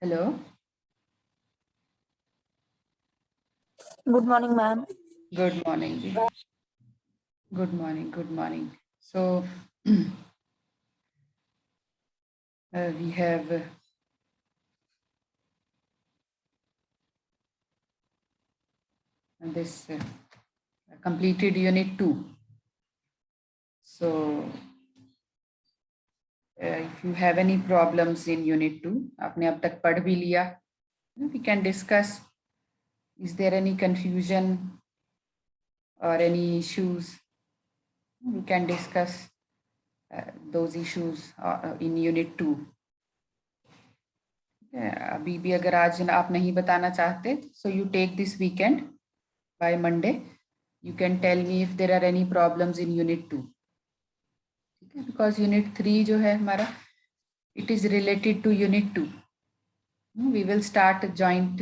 Hello. Good morning, ma'am. Good morning. Ji. Good morning. Good morning. So we have this completed unit 2. So if you have any problems in unit 2, आपने अब तक पढ़ भी लिया, we can discuss. Is there any confusion or any issues? We can discuss those issues in unit 2. अभी भी अगर आज आप नहीं बताना चाहते, so you take this weekend. By Monday, you can tell me if there are any problems in unit 2. Because unit 3 जो है हमारा, it is related to unit 2. We will start joint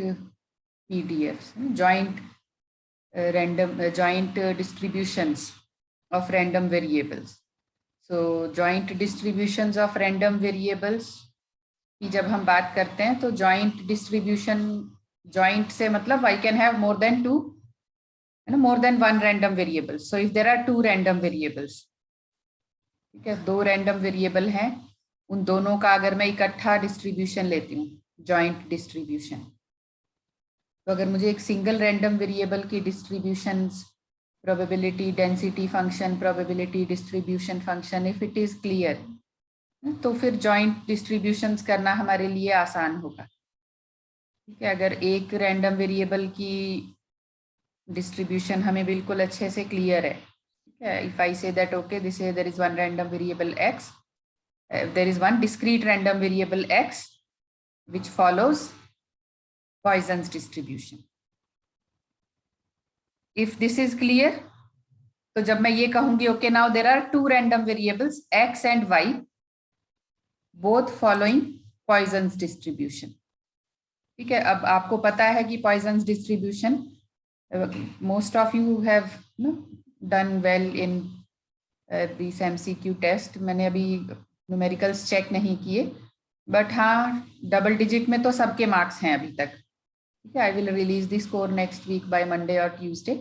PDFs, joint distributions of random variables. So joint distributions of random variables की जब हम बात करते हैं तो joint distribution, joint से मतलब I can have more than 2, more than one random variable. So if there are 2 random variables, ठीक है, 2 random variable हैं, उन दोनों का अगर मैं इकट्ठा डिस्ट्रीब्यूशन लेती हूँ, जॉइंट डिस्ट्रीब्यूशन, तो अगर मुझे एक सिंगल रैंडम वेरिएबल की distributions, probability density function, probability distribution function, if it is clear, तो फिर जॉइंट डिस्ट्रीब्यूशंस करना हमारे लिए आसान होगा. ठीक है, अगर एक रैंडम वेरिएबल की डिस्ट्रीब्यूशन हमें बिल्कुल अच्छे से क्लियर है, if I say that okay, there is one random variable x, there is one discrete random variable x which follows Poisson's distribution. If this is clear, तो जब मैं ये कहूंगी okay, now there are 2 random variables x and y, both following Poisson's distribution. ठीक है, अब आपको पता है कि Poisson's distribution, most of you have done well in this MCQ test. मैंने अभी न्यूमेरिकल्स चेक नहीं किए, बट हाँ डबल डिजिट में तो सबके मार्क्स हैं अभी तक. ठीक है, I will release the score next week by Monday और ट्यूसडे.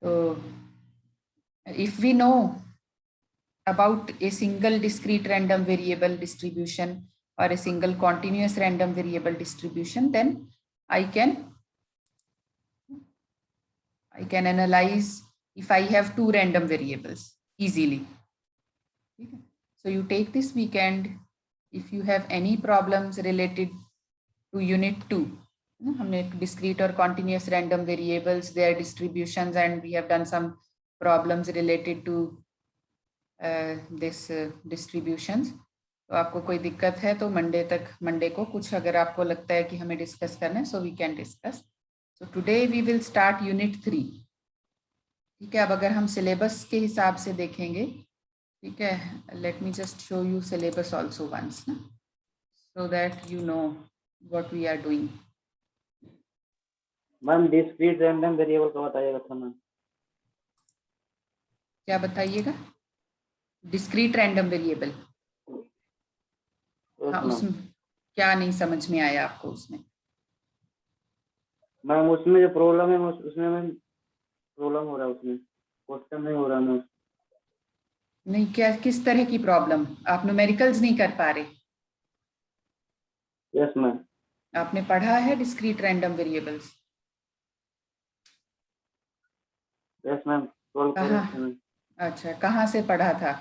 तो if we know about a single discrete random variable distribution or a single continuous random variable distribution, then I can analyze if I have 2 random variables easily. So you take this weekend. If you have any problems related to unit 2, हमने discrete or continuous random variables, their distributions, and we have done some problems related to this distributions. तो आपको कोई दिक्कत है तो Monday को कुछ अगर आपको लगता है कि हमें डिस्कस करना है, so we can discuss. So today we will start unit 3. ठीक है, अब अगर हम सिलेबस के हिसाब से देखेंगे, ठीक है, let me just show you syllabus also once ना, so that you know what we are doing. Ma'am discrete random variable का बताइएगा था मैम। क्या बताइएगा? Discrete random variable. हाँ, उसमें क्या नहीं समझ में आया आपको? उसमें मैम उसमें जो प्रॉब्लम है उसमें मैम प्रॉब्लम हो रहा है, उसमें क्वेश्चन नहीं हो रहा मैम। नहीं, क्या किस तरह की प्रॉब्लम? आप न्यूमेरिकल्स नहीं कर पा रहे? Yes ma'am. आपने पढ़ा है discrete random variables? Yes ma'am, solve कर रहे थे मैम। अच्छा, कहाँ से पढ़ा था?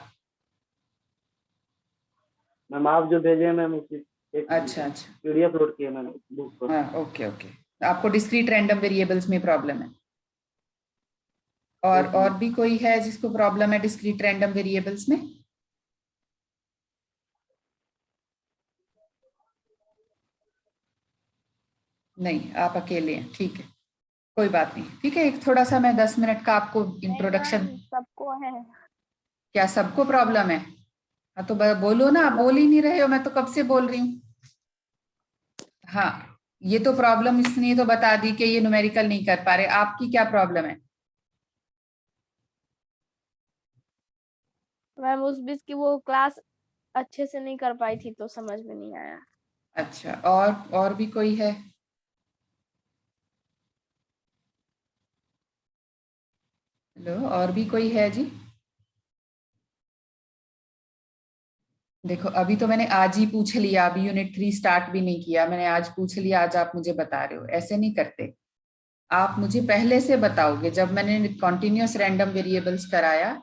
मैम आप जो भेजे मैम उसी एक अच्छा अच्छा, पीडीएफ लोड किया मैम बुक पर। हाँ, ओके ओके। आपको डिस्क्रीट रैंडम वेरिएबल्स में प्रॉब्लम है? और भी कोई है जिसको प्रॉब्लम है डिस्क्रीट रैंडम वेरिएबल्स में? नहीं, आप अकेले हैं, ठीक है, कोई बात नहीं। ठीक है, एक थोड़ा सा मैं 10 मिनट का आपको इंट्रोडक्शन। सबको है। क्या सबको प्रॉब्लम है? हाँ तो बोलो ना, आप बोल ही नहीं रहे हो, मैं तो कब से बोल रही हूँ। हाँ, ये तो प्रॉब्लम इसने तो बता दी कि ये न्यूमेरिकल नहीं कर पा रहे। आपकी क्या प्रॉब्लम है? मैम उस बीच की वो क्लास अच्छे से नहीं कर पाई थी तो समझ में नहीं आया। अच्छा, और भी कोई है? हेलो, और भी कोई है जी? देखो, अभी तो मैंने आज ही पूछ लिया, अभी यूनिट 3 स्टार्ट भी नहीं किया, मैंने आज पूछ लिया, आज आप मुझे बता रहे हो। ऐसे नहीं करते। आप मुझे पहले से बताओगे, जब मैंने कॉन्टिन्यूअस रैंडम वेरिएबल्स कराया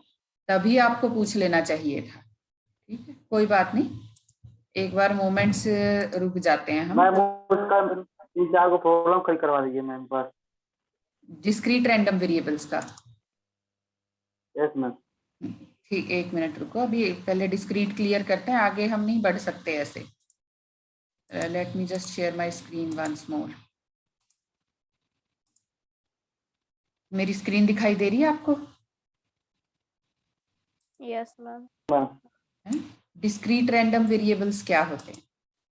तभी आपको पूछ लेना चाहिए था। ठीक है, कोई बात नहीं, एक बार मोमेंट्स रुक जाते हैं हम। मैम उसका 3-4 को प्रॉब्लम खड़ी करवा दीजिए मैम बस। डिस्क्रीट रैंडम वेरिएबल्स का? Yes ma'am. ठीक, एक मिनट रुको, अभी पहले डिस्क्रीट क्लियर करते हैं, आगे हम नहीं बढ़ सकते ऐसे। Let me just share my screen once more. मेरी स्क्रीन दिखाई दे रही है आपको? Yes ma'am. Ma'am discrete random variables क्या होते हैं?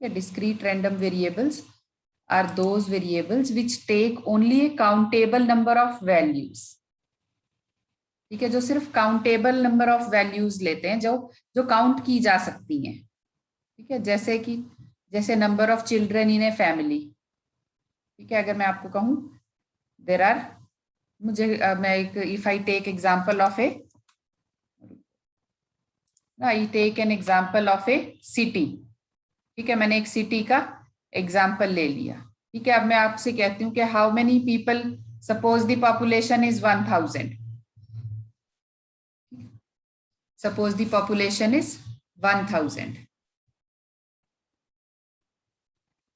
या discrete random variables are those variables which take only a countable number of values। ठीक है, जो सिर्फ काउंटेबल नंबर ऑफ वैल्यूज लेते हैं, जो काउंट की जा सकती हैं। ठीक है, जैसे number of children in a family. ठीक है, अगर मैं आपको कहूं देर आर, मैं एक if I take example of a, I take an example of a city. ठीक है, मैंने एक सिटी का एग्जांपल ले लिया। ठीक है, अब मैं आपसे कहती हूँ कि how many people, suppose the population is 1000। Suppose the population is 1000।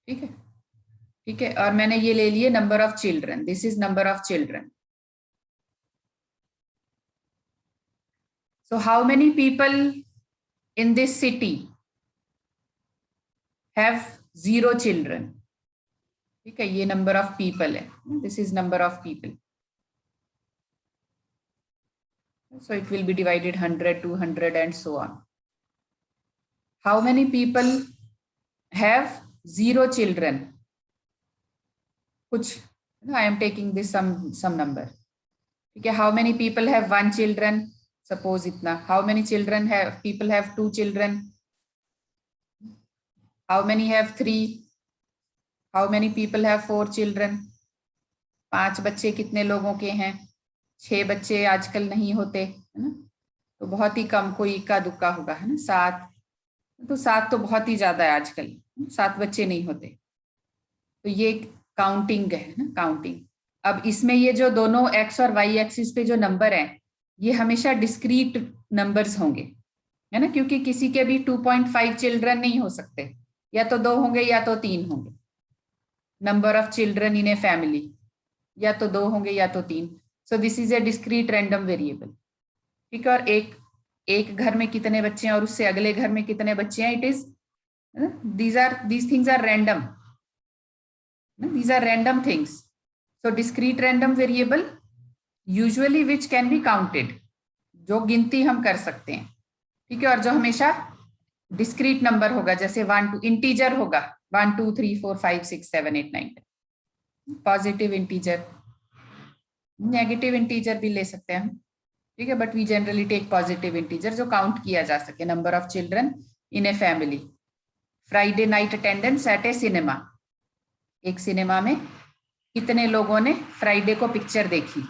ठीक है, ठीक है, और मैंने ये ले लिए number of children, this is number of children. So how many people in this city have 0 children? ठीक है, ये नंबर ऑफ पीपल है, this is number of people. So it will be divided 100, 200 and so on. How many people have 0 children? Kuch, I am taking this some number. Okay, how many people have 1 children? Suppose itna. How many children have people have 2 children? How many have 3? How many people have 4 children? 5 बच्चे कितने लोगों के हैं? 6 बच्चे आजकल नहीं होते, है ना? तो बहुत ही कम, कोई इक्का दुक्का होगा, है ना? 7, तो 7 तो बहुत ही ज्यादा है आजकल, 7 बच्चे नहीं होते। तो ये काउंटिंग है ना, काउंटिंग। अब इसमें ये जो दोनों एक्स और वाई एक्सिस पे जो नंबर है, ये हमेशा डिस्क्रीट नंबर्स होंगे, है ना, क्योंकि किसी के भी 2.5 चिल्ड्रन नहीं हो सकते, या तो 2 होंगे या तो 3 होंगे। Number of children in a family या तो 2 होंगे या तो 3। So this is A discrete random variable. ठीक है, और एक घर में कितने बच्चे हैं और उससे अगले घर में कितने बच्चे हैं, it is these things are random, these are random things. So discrete random variable, usually which can be counted, जो गिनती हम कर सकते हैं, ठीक है, और जो हमेशा डिस्क्रीट नंबर होगा, जैसे 1 2 इंटीजर होगा 1 2 3 4 5 6 7 8 9 10, पॉजिटिव इंटीजर, नेगेटिव इंटीजर भी ले सकते हैं हम, ठीक है, but we generally take positive integer जो काउंट किया जा सके। Number of children in a family, Friday night attendance at a cinema, एक सिनेमा में कितने लोगों ने फ्राइडे को पिक्चर देखी,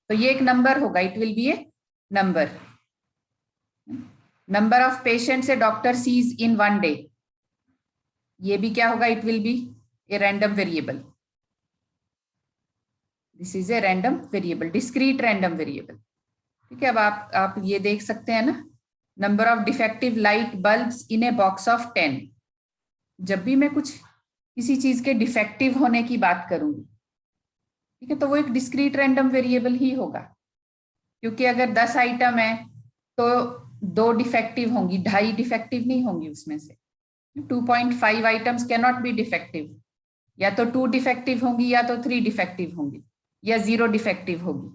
तो ये एक नंबर होगा, it will be a number. Number of patients a doctor sees in 1 day, ये भी क्या होगा, it will be a random variable, this is a random variable, discrete random variable, ठीक है। अब आप ये देख सकते हैं ना, number of defective light bulbs in a box of 10, जब भी मैं कुछ किसी चीज के डिफेक्टिव होने की बात करूंगी, ठीक है, तो वो एक डिस्क्रीट रैंडम वेरिएबल ही होगा, क्योंकि अगर 10 आइटम है तो 2 डिफेक्टिव होंगी, 2.5 डिफेक्टिव नहीं होंगी उसमें से। 2.5 items can not be defective, या तो 2 डिफेक्टिव होंगी, या तो 3 डिफेक्टिव होंगी, या 0 डिफेक्टिव होगी।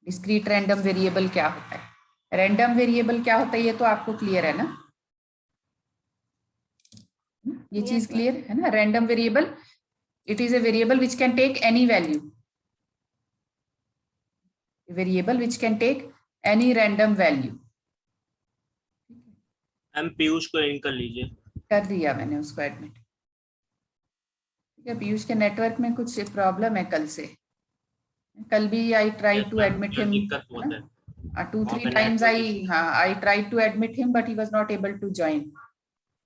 डिस्क्रीट रैंडम वेरिएबल क्या होता है, रैंडम वेरिएबल क्या होता है, ये तो आपको क्लियर है ना, ये चीज क्लियर है ना। Random variable, it is a variable which can take any value, a variable which can take any random value। हम पीयूष को इन कर लीजिए। कर दिया मैंने उसको एडमिट, ठीक है। पीयूष के नेटवर्क में कुछ प्रॉब्लम है कल से, कल भी I try to admit him, दिक्कत बहुत है, 2-3 times I tried to admit him but he was not able to join,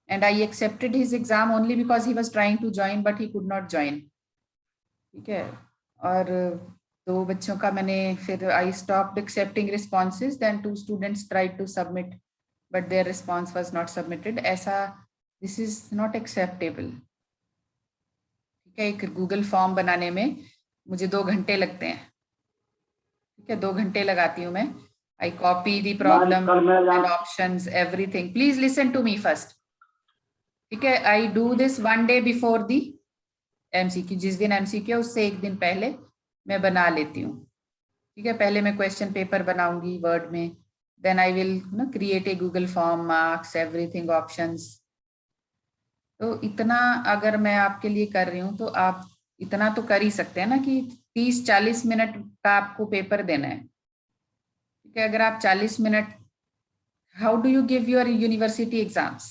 and I accepted his exam only because he was trying to join but he could not join, ठीक है। और 2 बच्चों का मैंने फिर I stopped accepting responses, then 2 students tried to submit but their response was not submitted, ऐसा this is not acceptable, ठीक है। एक गूगल फॉर्म बनाने में मुझे 2 घंटे लगते हैं, ठीक है, 2 घंटे लगाती हूँ मैं। I copy the problem and options everything, please listen to me first, ठीक है। I do this 1 day before the MCQ, जिस दिन एमसीक्यू है उससे 1 दिन पहले मैं बना लेती हूँ, ठीक है। पहले मैं क्वेश्चन पेपर बनाऊंगी वर्ड में, then I will create a Google form, marks everything, options. तो इतना अगर मैं आपके लिए कर रही हूँ तो आप इतना तो कर ही सकते हैं ना कि 30-40 मिनट का आपको पेपर देना है, ठीक है। अगर आप 40 minute, how do you give your university exams,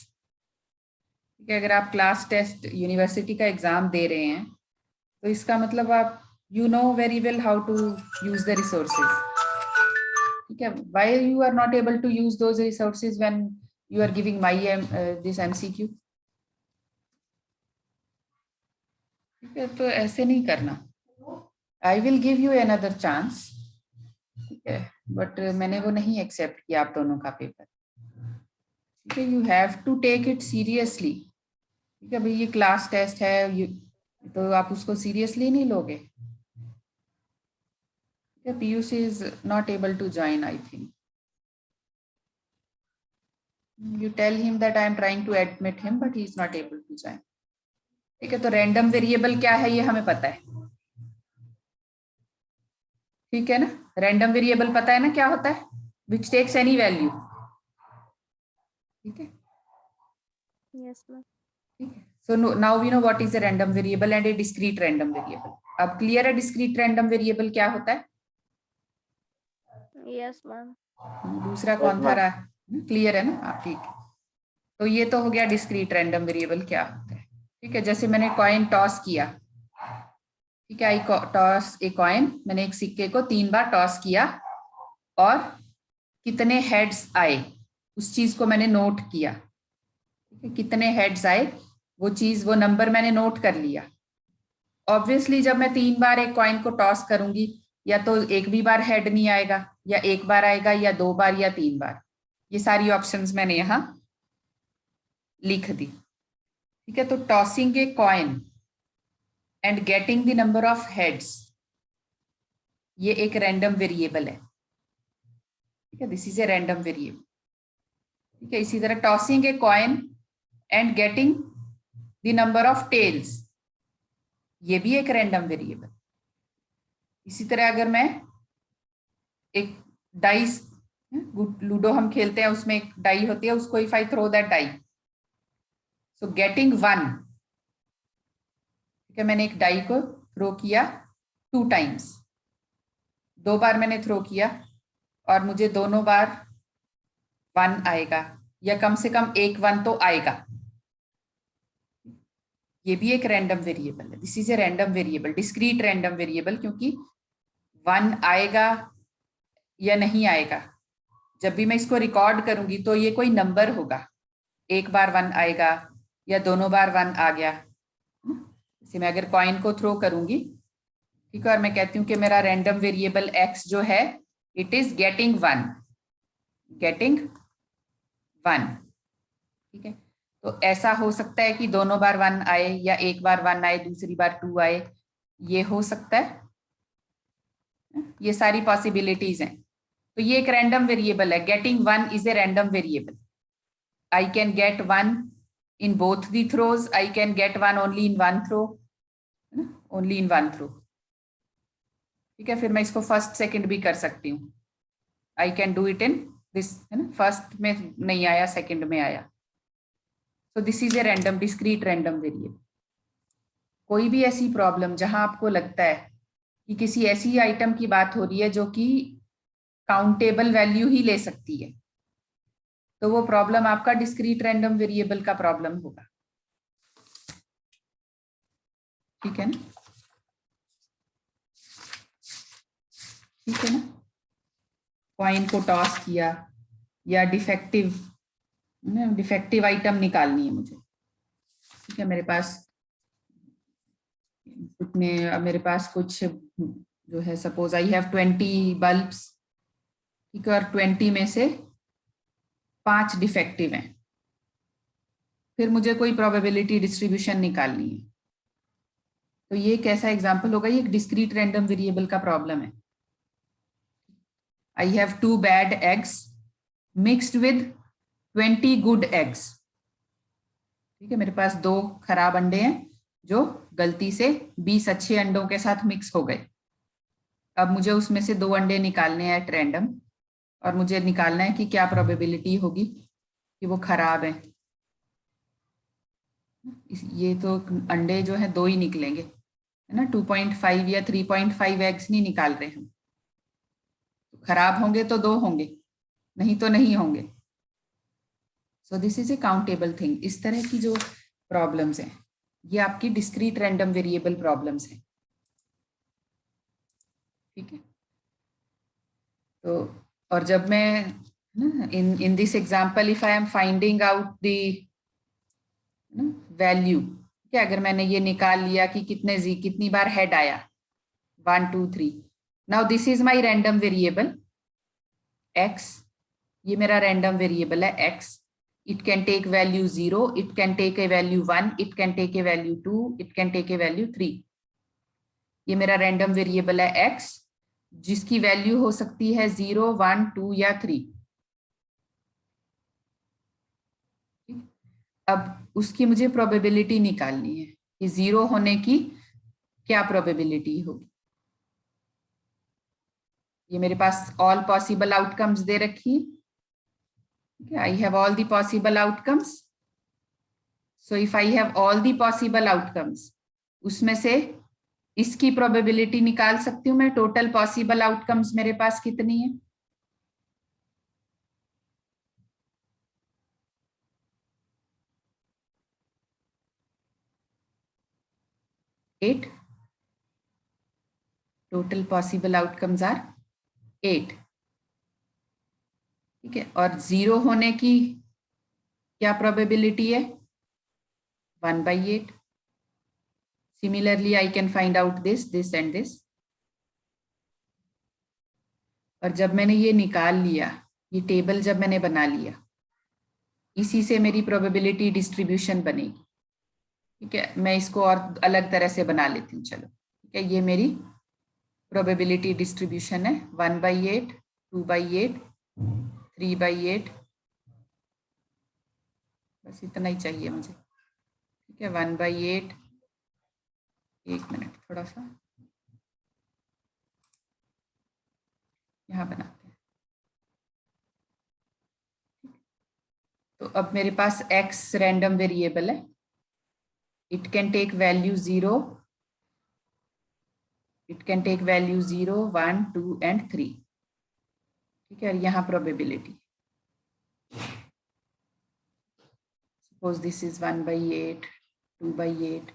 ठीक है। अगर आप क्लास टेस्ट यूनिवर्सिटी का एग्जाम दे रहे हैं तो इसका मतलब आप you know very well how to use the resources, ठीक है। why you are not able to use those resources when you are giving my this MCQ, ठीक है। तो ऐसे नहीं करना, I will give you another chance, ठीक है, बट मैंने वो नहीं एक्सेप्ट किया आप दोनों का पेपर, ठीक है। you have to take it seriously, ठीक है। भाई ये क्लास टेस्ट है, तो आप उसको सीरियसली नहीं लोगे। Piyush is not able to join, I think. You tell him that I am trying to admit him, but he is not able to join. ठीक है, तो रैंडम वेरिएबल क्या है ये हमें पता है, ठीक है ना। रैंडम वेरिएबल पता है ना क्या होता है, which takes any value, ठीक है। Yes, ma'am. ठीक है, so now we know what is a random variable and a discrete random variable। अब क्लियर है डिस्क्रीट रैंडम वेरिएबल क्या होता है। Yes, ma'am. दूसरा कौन था रहा, क्लियर है ना आप, ठीक है। तो ये तो हो गया डिस्क्रीट रैंडम वेरिएबल क्या होता है, ठीक है। जैसे मैंने कॉइन टॉस किया, ठीक है, आई टॉस ए कॉइन, मैंने एक सिक्के को 3 बार टॉस किया और कितने हेड्स आए उस चीज को मैंने नोट किया, ठीक है। कितने हेड्स आए वो चीज, वो नंबर मैंने नोट कर लिया। ऑब्वियसली जब मैं 3 बार एक कॉइन को टॉस करूंगी, या तो एक भी बार हेड नहीं आएगा, या 1 बार आएगा, या 2 बार, या 3 बार। ये सारी ऑप्शंस मैंने यहां लिख दी, ठीक है। तो tossing a coin and getting the number of heads, ये एक रैंडम वेरिएबल है, ठीक है। This is a random variable, ठीक है। इसी तरह tossing a coin and getting the number of tails, ये भी एक रैंडम वेरिएबल, इसी तरह अगर मैं एक डाइस, लूडो हम खेलते हैं उसमें एक डाई होती है, उसको if I throw that die, so getting 1, ठीक है, मैंने एक डाई को थ्रो किया 2 टाइम्स, 2 बार मैंने थ्रो किया और मुझे दोनों बार 1 आएगा या कम से कम एक 1 तो आएगा। ये भी एक रैंडम वेरिएबल है, this is a random variable, discrete random variable, क्योंकि 1 आएगा या नहीं आएगा, जब भी मैं इसको रिकॉर्ड करूंगी तो ये कोई नंबर होगा, एक बार 1 आएगा या दोनों बार 1 आ गया। जैसे मैं अगर कॉइन को थ्रो करूंगी, ठीक है, और मैं कहती हूँ कि मेरा रैंडम वेरिएबल x जो है इट इज गेटिंग 1, गेटिंग 1, ठीक है। तो ऐसा हो सकता है कि दोनों बार 1 आए या एक बार 1 आए दूसरी बार 2 आए, ये हो सकता है, ये सारी पॉसिबिलिटीज हैं। तो ये एक रैंडम वेरिएबल है, getting 1 is a random variable. I can get 1 in both the throws, I can get 1 only in one throw, only in one throw, ठीक है। फिर मैं इसको फर्स्ट सेकंड भी कर सकती हूँ, I can do it in this, है ना, फर्स्ट में नहीं आया सेकंड में आया, so this is a random discrete random variable। कोई भी ऐसी प्रॉब्लम जहां आपको लगता है कि किसी ऐसी आइटम की बात हो रही है जो कि काउंटेबल वैल्यू ही ले सकती है, तो वो प्रॉब्लम आपका डिस्क्रीट रैंडम वेरिएबल का प्रॉब्लम होगा, ठीक है ना, ठीक है ना। कॉइन को टॉस किया या डिफेक्टिव आइटम निकालनी है मुझे, ठीक है, मेरे पास कुछ जो है, सपोज आई हैव 20 बल्ब्स, ठीक है, और 20 में से 5 डिफेक्टिव हैं, फिर मुझे कोई प्रोबेबिलिटी डिस्ट्रीब्यूशन निकालनी है, तो ये कैसा एग्जांपल होगा, ये एक डिस्क्रीट रैंडम वेरिएबल का प्रॉब्लम है। I have 2 bad eggs mixed with 20 good eggs, ठीक है, मेरे पास 2 खराब अंडे हैं जो गलती से 20 अच्छे अंडों के साथ मिक्स हो गए। अब मुझे उसमें से 2 अंडे निकालने हैं एट रैंडम, और मुझे निकालना है कि क्या प्रोबेबिलिटी होगी कि वो खराब है। ये तो अंडे जो है 2 ही निकलेंगे, है ना, 2.5 या 3.5 एग्स नहीं निकाल रहे हम, तो खराब होंगे तो 2 होंगे, नहीं तो नहीं होंगे। So this is A countable thing. इस तरह की जो प्रॉब्लम्स हैं ये आपकी डिस्क्रीट रैंडम वेरिएबल प्रॉब्लम्स हैं, ठीक है। तो और जब मैं in this example if I am finding out the value, क्या अगर मैंने ये निकाल लिया कि कितनी बार हेड आया, 1 2 3, now this is my random variable x, ये मेरा रैंडम वेरिएबल है x, it can take value 0, it can take a value 1, it can take a value 2, it can take a value 3। ये मेरा रैंडम वेरिएबल है x जिसकी value हो सकती है 0 1 2 या 3। अब उसकी मुझे प्रोबेबिलिटी निकालनी है कि 0 होने की क्या प्रोबेबिलिटी होगी। ये मेरे पास ऑल पॉसिबल आउटकम्स दे रखी है, I have all the possible outcomes, so if I have all the possible outcomes, उसमें से इसकी प्रोबेबिलिटी निकाल सकती हूँ मैं, टोटल पॉसिबल आउटकम्स मेरे पास कितनी है, 8, टोटल पॉसिबल आउटकम्स आर 8, ठीक है। और 0 होने की क्या प्रोबेबिलिटी है, 1/8। Similarly I can find out this and this. और जब मैंने ये निकाल लिया, ये टेबल जब मैंने बना लिया, इसी से मेरी प्रोबेबिलिटी डिस्ट्रीब्यूशन बनेगी, ठीक है। मैं इसको और अलग तरह से बना लेती हूँ, चलो, ठीक है। ये मेरी प्रोबेबिलिटी डिस्ट्रीब्यूशन है 1/8, 2/8, 3/8, बस इतना ही चाहिए मुझे, ठीक है। 1/8, एक मिनट थोड़ा सा, यहाँ बनाते हैं। तो अब मेरे पास x रैंडम वेरिएबल है, it can take value 0, it can take value 0, 1, 2 and 3। ठीक है, और यहाँ probability, suppose this is 1/8, 2/8,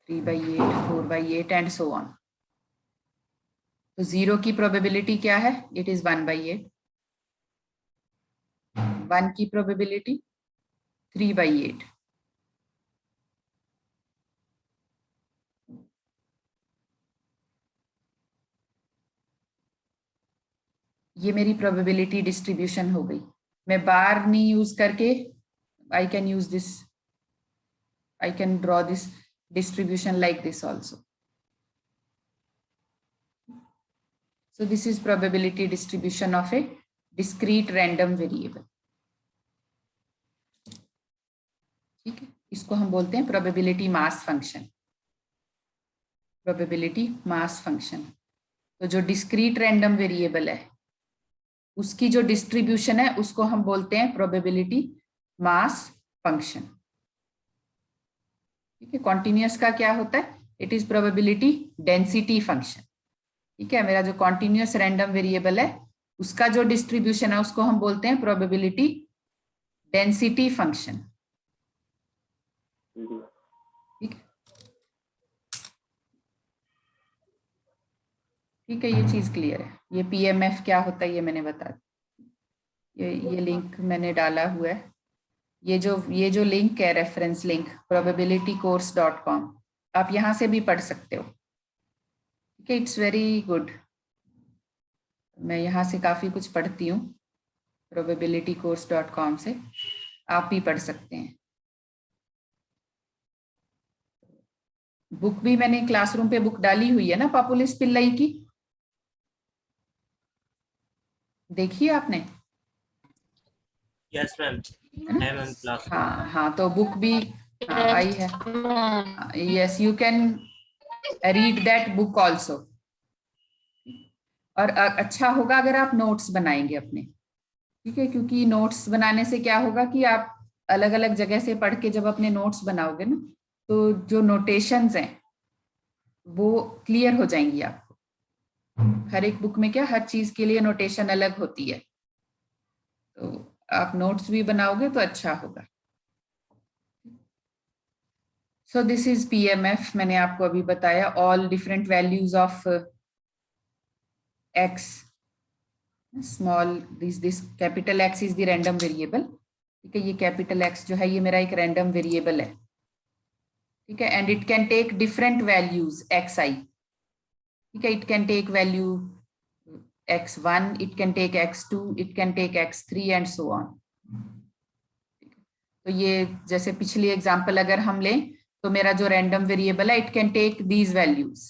3/8, 4/8 and so on. तो 0 की प्रोबेबिलिटी क्या है? It is 1/8। 1 की प्रोबेबिलिटी 3/8। ये मेरी प्रोबेबिलिटी डिस्ट्रीब्यूशन हो गई। मैं बार नहीं यूज करके I can use this, I can draw this distribution like this also. So this is probability distribution of a discrete random variable. ठीक है, इसको हम बोलते हैं probability mass function, probability mass function। तो जो discrete random variable है उसकी जो distribution है उसको हम बोलते हैं probability mass function। ठीक है, continuous का क्या होता है? It is probability density function। ठीक है, मेरा जो कॉन्टिन्यूअस रैंडम वेरिएबल है उसका जो डिस्ट्रीब्यूशन है उसको हम बोलते हैं प्रोबेबिलिटी डेंसिटी फंक्शन। ठीक है, ठीक है, ये चीज क्लियर है। ये पीएमएफ क्या होता है ये मैंने बता दिया। ये लिंक मैंने डाला हुआ है, ये जो लिंक है रेफरेंस लिंक probabilitycourse.com, आप यहाँ से भी पढ़ सकते हो। ठीक है, इट्स वेरी गुड। मैं यहाँ से काफी कुछ पढ़ती हूँ, probabilitycourse.com से आप भी पढ़ सकते हैं। बुक भी मैंने क्लासरूम पे बुक डाली हुई है ना, पापुलिस पिल्लई की, देखिए आपने? यस मैम, है मैम क्लास। हाँ हाँ, तो बुक भी आई है। Yes, you can read that book also. और अच्छा होगा अगर आप नोट्स बनाएंगे अपने। ठीक है, क्योंकि नोट्स बनाने से क्या होगा कि आप अलग अलग जगह से पढ़ के जब अपने नोट्स बनाओगे ना, तो जो नोटेशंस हैं वो क्लियर हो जाएंगी आपको। हर एक बुक में क्या, हर चीज के लिए नोटेशन अलग होती है, तो आप नोट्स भी बनाओगे तो अच्छा होगा। सो दिस इज पीएमएफ, मैंने आपको अभी बताया all different values of x, small this capital X is the random variable. ठीक है, ये कैपिटल X जो है ये मेरा एक रैंडम वेरिएबल है। ठीक है, and it can take different values xi। ठीक है, it can take value x1, it can take x2, it can take x3 and so on. तो ये जैसे पिछली एग्जांपल अगर हम लें तो मेरा जो रैंडम वेरिएबल है it can take these values.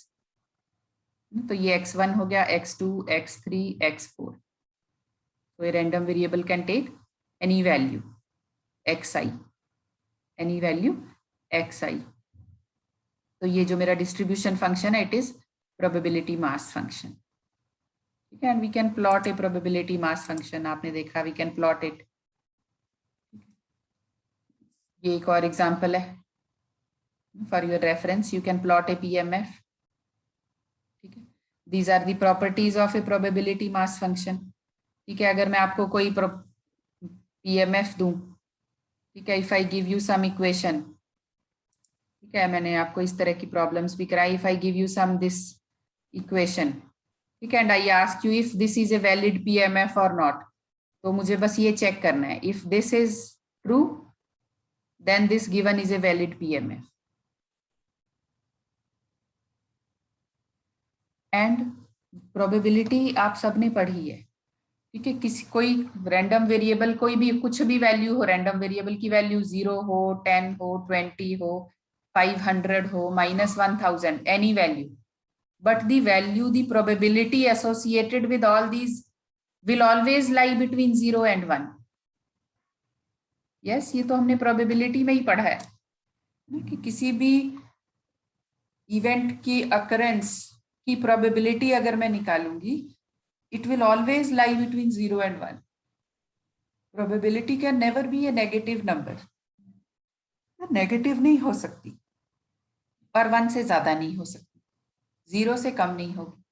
तो ये x1 हो गया, x2, x3, x4। तो ये random variable can take any value xi, any value xi। तो ये जो मेरा डिस्ट्रीब्यूशन फंक्शन है it is probability mass function. ठीक है, and we can plot a probability mass function. आपने देखा वी कैन प्लॉट इट। ये एक और एग्जांपल है for your reference, you can plot a PMF. ठीक है, these are the properties of a probability mass function. ठीक है, अगर मैं आपको कोई पीएमएफ दूं, ठीक है, if I give you some equation, ठीक है, मैंने आपको इस तरह की प्रॉब्लम्स भी कराई, if I give you some this equation, ठीक है, and I ask you if this is a valid PMF और नॉट, तो मुझे बस ये चेक करना है, if this is true then this given is a valid PMF. And probability आप सबने पढ़ी है। ठीक है, किसी कोई रैंडम वेरिएबल, कोई भी कुछ भी वैल्यू हो, रैंडम वेरिएबल की वैल्यू 0 हो, 10 हो, 20 हो, 500 हो, -1000, any value, but the value, the probability associated with all these will always lie between 0 and 1. Yes, ये तो हमने प्रोबेबिलिटी में ही पढ़ा है कि किसी भी इवेंट की अकरेंस की प्रोबेबिलिटी अगर मैं निकालूंगी it will always lie between 0 and 1. Probability can never be a negative number. Negative नहीं हो सकती पर 1 से ज्यादा नहीं हो सकती, 0 से कम नहीं होगी.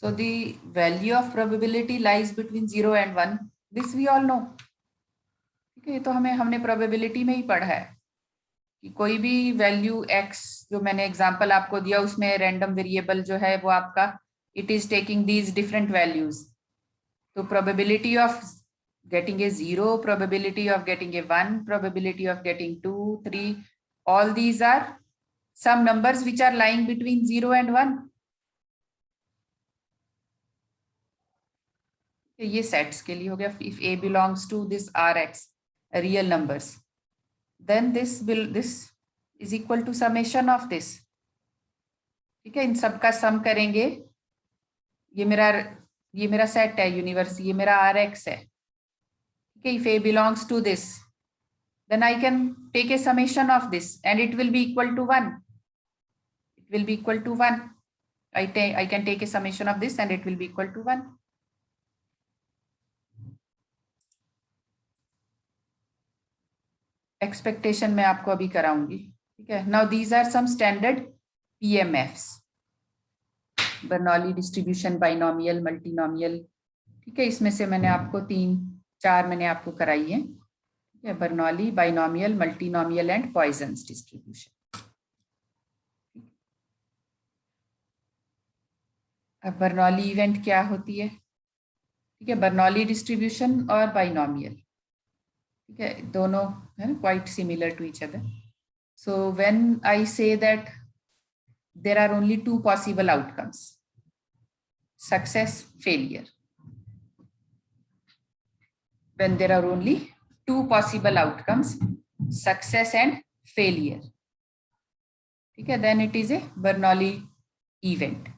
So the value of probability lies between 0 and 1. This we all know. ठीक है, ये तो हमने probability में ही पढ़ा है कि कोई भी वैल्यू x, जो मैंने एग्जांपल आपको दिया उसमें रैंडम वेरिएबल जो है वो आपका it is taking these different values. तो probability of getting a 0, probability of getting a 1, probability of getting 2, 3, all these are some numbers which are lying between 0 and 1. ये सेट्स के लिए हो गया. If A belongs to this Rx, real numbers, then this is equal to summation of this. ठीक है, इन सब का सम करेंगे. ये मेरा सेट है यूनिवर्स, ये मेरा Rx है. Okay, if A belongs to this, then I can take a summation of this and it will be equal to 1. It will be equal to 1. I can take a summation of this and it will be equal to 1. Expectation मैं आपको अभी कराऊंगी. ठीक है, now these are some standard PMFs. Bernoulli distribution, binomial, multinomial. ठीक है, इसमें से मैंने आपको 3-4 मैंने आपको कराई है. ठीक है, Bernoulli, binomial, multinomial and Poisson's distribution. अब बर्नौली इवेंट क्या होती है? ठीक है, बर्नौली डिस्ट्रीब्यूशन और बाइनोमियल, ठीक है, दोनों है quite similar to each other. So when I say that there are only 2 possible outcomes, success, failure. When there are only 2 possible outcomes, success and failure, ठीक है, then it is a Bernoulli event.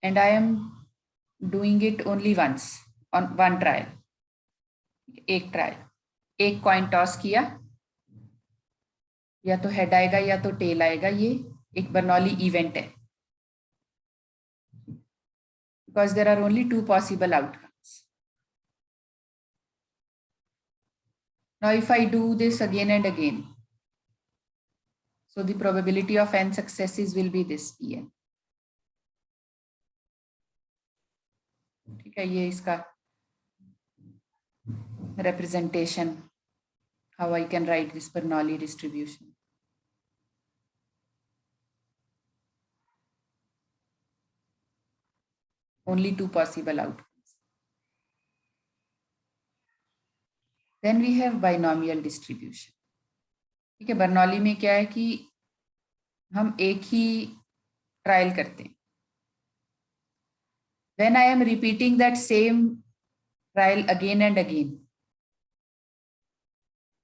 And I am doing it only once on one trial. एक trial, एक coin toss किया, या तो head आएगा या तो टेल आएगा. ये एक बर्नौली इवेंट है. Because there are only 2 possible outcomes. Now if I do this again and again, so the probability of n successes will be this Pn. ठीक है, ये इसका representation, how I can write this Bernoulli distribution. Only 2 possible outcomes. Then we have binomial distribution. ठीक है, Bernoulli में क्या है कि हम एक ही ट्रायल करते हैं. When I am repeating that same trial again and again,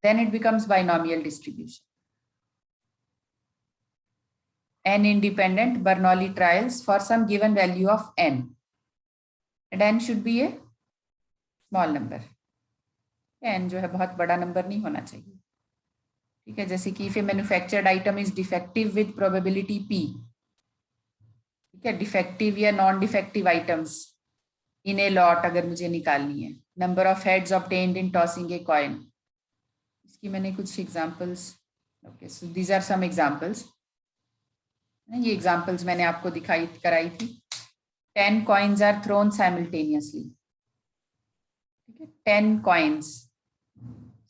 then it becomes binomial distribution. N independent Bernoulli trials for some given value of n. And n should be a small number. n जो है बहुत बड़ा number नहीं होना चाहिए. ठीक है, जैसे कि if a manufactured item is defective with probability p, ठीक है, डिफेक्टिव या non defective items in a lot अगर मुझे निकालनी है. Number of heads obtained in tossing a coin. इसकी मैंने कुछ examples, okay, so these are some examples. ये एग्जांपल्स मैंने आपको कराई थी. 10 coins are thrown simultaneously. Okay, 10 coins.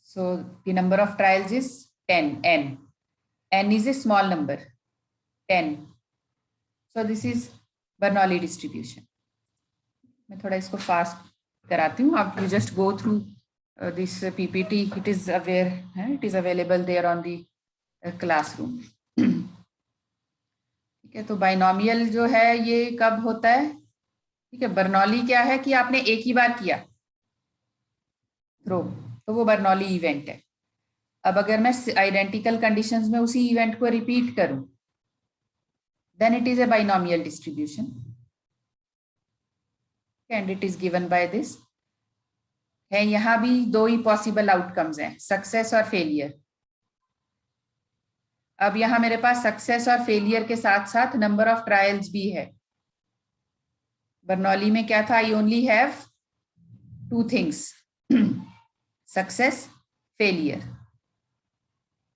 So the number of trials is 10, n. n is a small number, 10. So this is Bernoulli distribution. मैं थोड़ा इसको fast कराती हूँ. आप you just go through this PPT. It is available there on the classroom. ठीक है, तो binomial जो है ये कब होता है? ठीक है, बर्नौली क्या है कि आपने एक ही बार किया थ्रो, तो वो बर्नौली इवेंट है. अब अगर मैं आइडेंटिकल कंडीशंस में उसी इवेंट को रिपीट करूं, then it is a binomial distribution and it is given by this. है यहां भी 2 ही पॉसिबल आउटकम्स हैं, सक्सेस और फेलियर. अब यहाँ मेरे पास सक्सेस और फेलियर के साथ साथ नंबर ऑफ ट्रायल्स भी है। बर्नौली में क्या था? I only have two things, success, failure.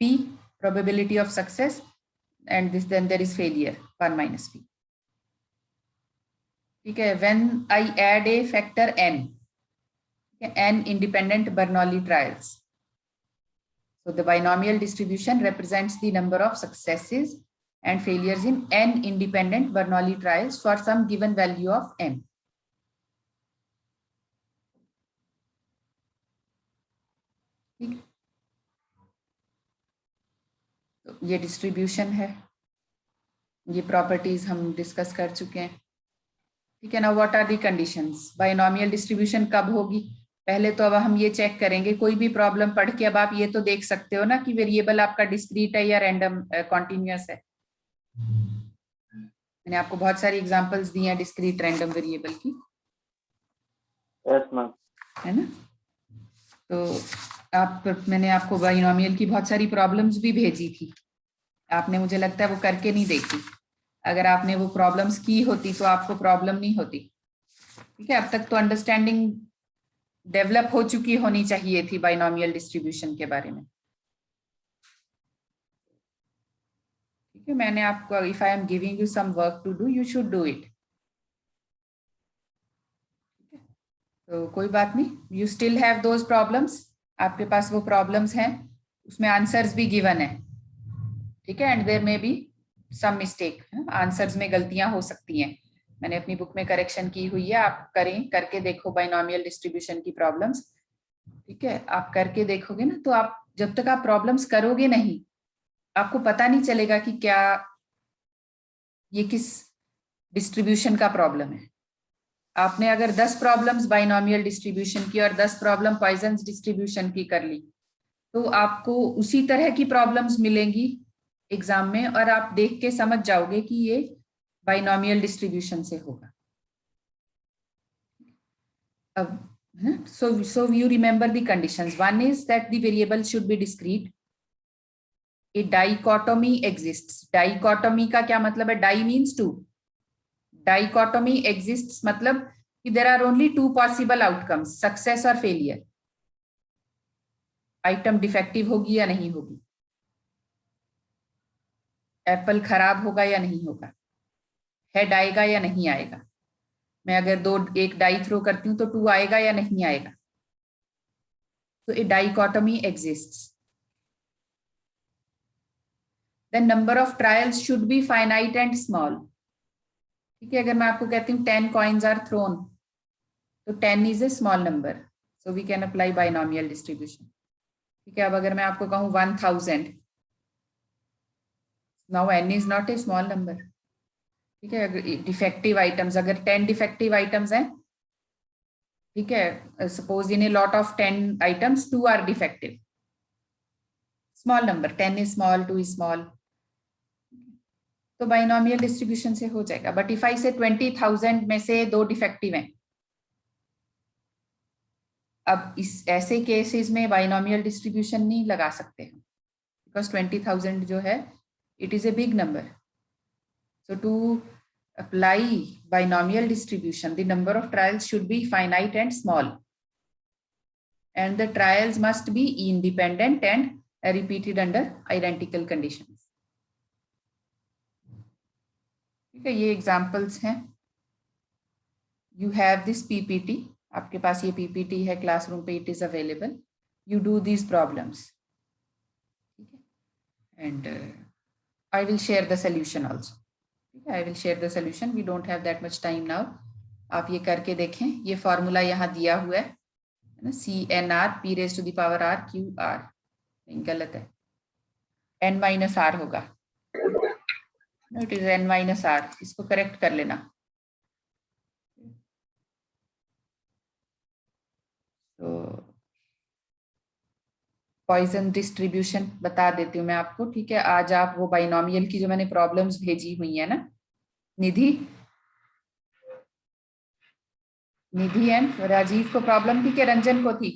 P, probability of success, and then there is failure, 1 minus P. ठीक है, when I add a factor n, n independent Bernoulli trials. So the binomial distribution represents the number of successes and failures in n independent Bernoulli trials for some given value of n. ठीक, तो ये distribution है, ये properties हम discuss कर चुके हैं। ठीक है ना। What are the conditions? Binomial distribution कब होगी? पहले तो अब हम ये चेक करेंगे, कोई भी प्रॉब्लम पढ़ के अब आप ये तो देख सकते हो ना कि वेरिएबल आपका डिस्क्रीट है या रैंडम कॉन्टिन्यूअस है। मैंने आपको बहुत सारी एग्जांपल्स दी हैं डिस्क्रीट रैंडम वेरिएबल की, यस मैम। है ना। तो मैंने आपको बाइनोमियल की बहुत सारी प्रॉब्लम्स भी भेजी थी, आपने मुझे लगता है वो करके नहीं देखी। अगर आपने वो प्रॉब्लम्स की होती तो आपको प्रॉब्लम नहीं होती। ठीक है, अब तक तो अंडरस्टैंडिंग डेवलप हो चुकी होनी चाहिए थी बाइनोमियल डिस्ट्रीब्यूशन के बारे में। ठीक है, मैंने आपको, if I am giving you some work to do, you should do it. तो कोई बात नहीं, you still have those problems, आपके पास वो प्रॉब्लम्स हैं, उसमें आंसर्स भी गिवन है। ठीक है, and there may be some mistake, answers में गलतियां हो सकती हैं। मैंने अपनी बुक में करेक्शन की हुई है, आप करें, करके देखो बाइनोमियल डिस्ट्रीब्यूशन की प्रॉब्लम्स। ठीक है, आप करके देखोगे ना, तो आप जब तक आप प्रॉब्लम्स करोगे नहीं, आपको पता नहीं चलेगा कि क्या ये किस डिस्ट्रीब्यूशन का प्रॉब्लम है। आपने अगर 10 प्रॉब्लम्स बाइनोमियल डिस्ट्रीब्यूशन की और 10 प्रॉब्लम पॉइजन्स डिस्ट्रीब्यूशन की कर ली, तो आपको उसी तरह की प्रॉब्लम्स मिलेंगी एग्जाम में, और आप देख के समझ जाओगे कि ये बाइनोमियल डिस्ट्रीब्यूशन से होगा। अब so you remember the conditions. One is that the variable should be discrete. A dichotomy exists. Dichotomy का क्या मतलब है? Di means two. Dichotomy exists मतलब कि there are only two possible outcomes, success और failure. आइटम डिफेक्टिव होगी या नहीं होगी, एप्पल खराब होगा या नहीं होगा, हेड आएगा या नहीं आएगा। मैं अगर एक डाई थ्रो करती हूँ तो 2 आएगा या नहीं आएगा। तो a dichotomy exists. The number of trials should be finite and small. ठीक है, अगर मैं आपको कहती हूँ 10 कॉइन्स आर थ्रोन, तो 10 is a small number, so we can apply binomial distribution. ठीक है, अब अगर मैं आपको कहूँ 1000, now n is not a small number. ठीक है, अगर डिफेक्टिव आइटम्स, अगर 10 डिफेक्टिव आइटम्स हैं, ठीक है, suppose in a lot of 10 items 2 are defective, small number, 10 is small, 2 is small, तो बाइनोमियल डिस्ट्रीब्यूशन से हो जाएगा। बट इफ आई से 20,000 में से 2 डिफेक्टिव हैं, अब इस ऐसे केसेस में बाइनोमियल डिस्ट्रीब्यूशन नहीं लगा सकते हैं, बिकॉज 20,000 जो है it is a big number. So to apply binomial distribution, the number of trials should be finite and small, and the trials must be independent and repeated under identical conditions. ठीक है, ये examples हैं। You have this PPT, आपके पास ये PPT है classroom पे, it is available. You do these problems, ठीक है, and I will share the solution also. I will share the solution. We don't have that much time now. आप ये करके देखें, ये फॉर्मूला यहाँ दिया हुआ है ना, CNR P raised to the power R Q R, नहीं गलत है, N minus R होगा, it is N minus R, इसको करेक्ट कर लेना। तो पॉइजन डिस्ट्रीब्यूशन बता देती हूँ मैं आपको। ठीक है, आज आप वो बाइनोमियल की जो मैंने प्रॉब्लम्स भेजी हुई है ना, निधि एंड राजीव को प्रॉब्लम थी कि रंजन को थी?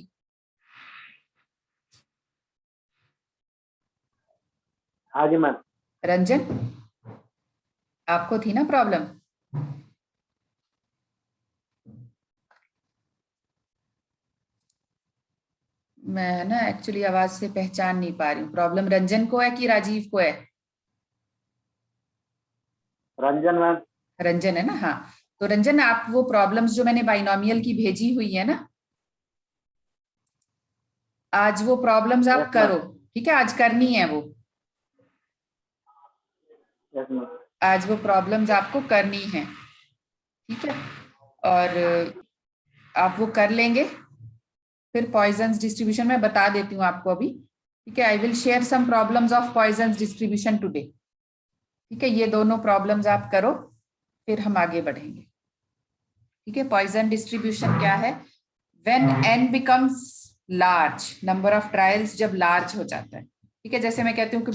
हाँ जी मैम। रंजन, आपको थी ना प्रॉब्लम? मैं ना एक्चुअली आवाज से पहचान नहीं पा रही हूँ। प्रॉब्लम रंजन को है कि राजीव को है? रंजन मैम। रंजन है ना? हाँ, तो रंजन आप वो प्रॉब्लम्स जो मैंने बाइनोमियल की भेजी हुई है ना, आज वो प्रॉब्लम्स आप यस मैम। करो। ठीक है, आज करनी है वो। Yes ma'am. आज वो प्रॉब्लम्स आपको करनी है, ठीक है? और आप वो कर लेंगे। फिर पॉइजन्स डिस्ट्रीब्यूशन में बता देती हूँ आपको अभी, ठीक है? I will share some problems of Poisson's distribution today, ठीक है? ये दोनों प्रॉब्लम्स आप करो, फिर हम आगे बढ़ेंगे, ठीक है? पॉइजन डिस्ट्रीब्यूशन क्या है? When n becomes large, number of trials जब लार्ज हो जाता है, ठीक है? जैसे मैं कहती हूँ कि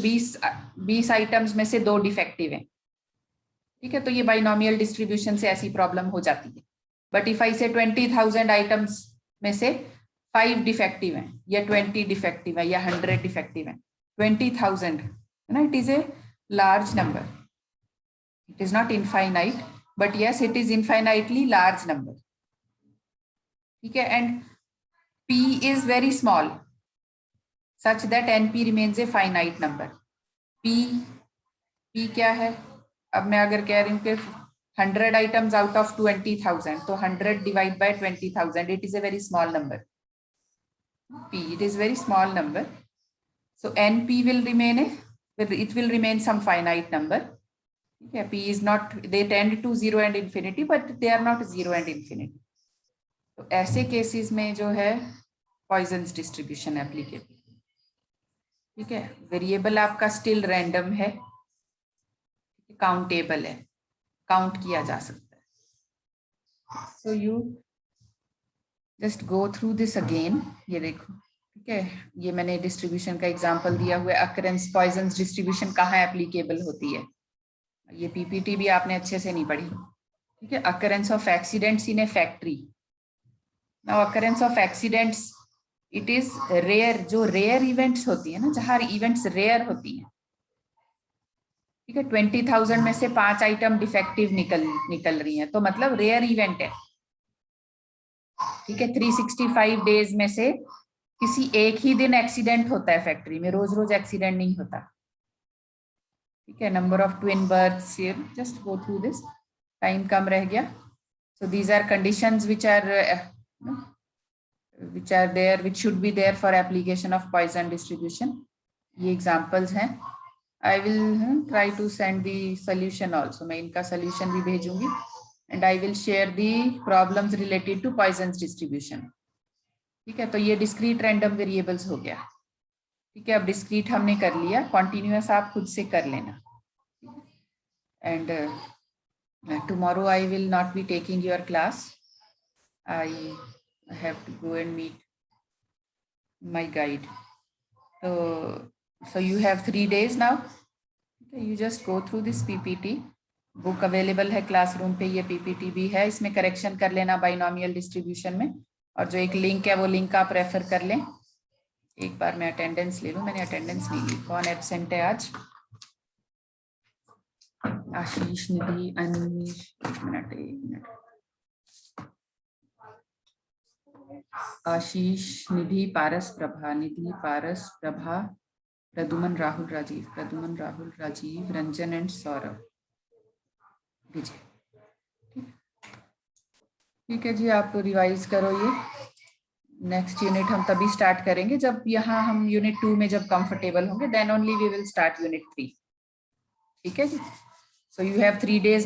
20 आइटम्स में से 2 डिफेक्टिव हैं, ठीक है? तो ये बाइनोमियल डिस्ट्रीब्यूशन से ऐसी प्रॉब्लम हो जाती है। बट इफ आई से 20,000 आइटम्स में से 5 डिफेक्टिव हैं, या 20 डिफेक्टिव है, या 100 डिफेक्टिव है, 20,000 है ना? It is a large number. It is not infinite, but yes it is infinitely large number, ठीक है? And p is very small such that np remains a finite number. p क्या है? अब मैं अगर कह रही हूँ कि 100 items out of 20,000, तो 100 divide by 20,000, it is a very small number. p, it is very small number. So np will remain it will remain some finite number. Okay, p is not, they tend to 0 and infinity, but they are not 0 and infinity. तो ऐसे cases में जो है poisons distribution applicable, ठीक है? Variable आपका still random है, countable है, काउंट किया जा सकता है. So you just go through this again. ये देखो, ठीक है? ये मैंने डिस्ट्रीब्यूशन का एग्जांपल दिया हुआ है. अकरेंस पॉइजन्स डिस्ट्रीब्यूशन कहाँ एप्लीकेबल होती है? ये पीपीटी भी आपने अच्छे से नहीं पढ़ी, ठीक है? Occurrence of accidents in a factory. Now occurrence of accidents, it is rare. जो रेयर इवेंट्स होती है ना, जहां इवेंट्स रेयर होती हैं, ठीक है? 20,000 में से 5 आइटम डिफेक्टिव निकल रही हैं, तो मतलब रेयर इवेंट है, ठीक है? 365 डेज में से किसी एक ही दिन एक्सीडेंट होता है फैक्ट्री में, रोज रोज एक्सीडेंट नहीं होता, ठीक है? Number of twin births, just go through this, time कम रह गया. So these are conditions which are there, which should be there for application of Poisson distribution. ये examples हैं. I will try to send the solution also. मैं इनका solution भी भेजूंगी, and I will share the problems related to Poisson's distribution. ठीक है? तो ये discrete random variables हो गया, ठीक है? अब discrete हमने कर लिया, continuous आप खुद से कर लेना. And tomorrow I will not be taking your class. I have to go and meet my guide. So you have 3 days now. Okay, you just go through this PPT. Book available है classroom पे, ये PPT भी है, इसमें correction कर लेना binomial distribution में. और जो एक लिंक है वो लिंक आप रेफर कर लें. एक बार मैं अटेंडेंस ले लूं, मैंने अटेंडेंस नहीं ली. कौन एब्सेंट है आज? आशीष, निधि, अनिश. एक मिनट. आशीष, निधि, पारस, प्रभा, प्रदुमन, राहुल, राजीव, रंजन एंड सौरभ, विजय. ठीक है जी, आप रिवाइज करो. ये नेक्स्ट यूनिट हम तभी स्टार्ट करेंगे जब यहाँ हम यूनिट 2 में जब कंफर्टेबल होंगे, then only we will start unit 3. ठीक है जी? So you have 3 days.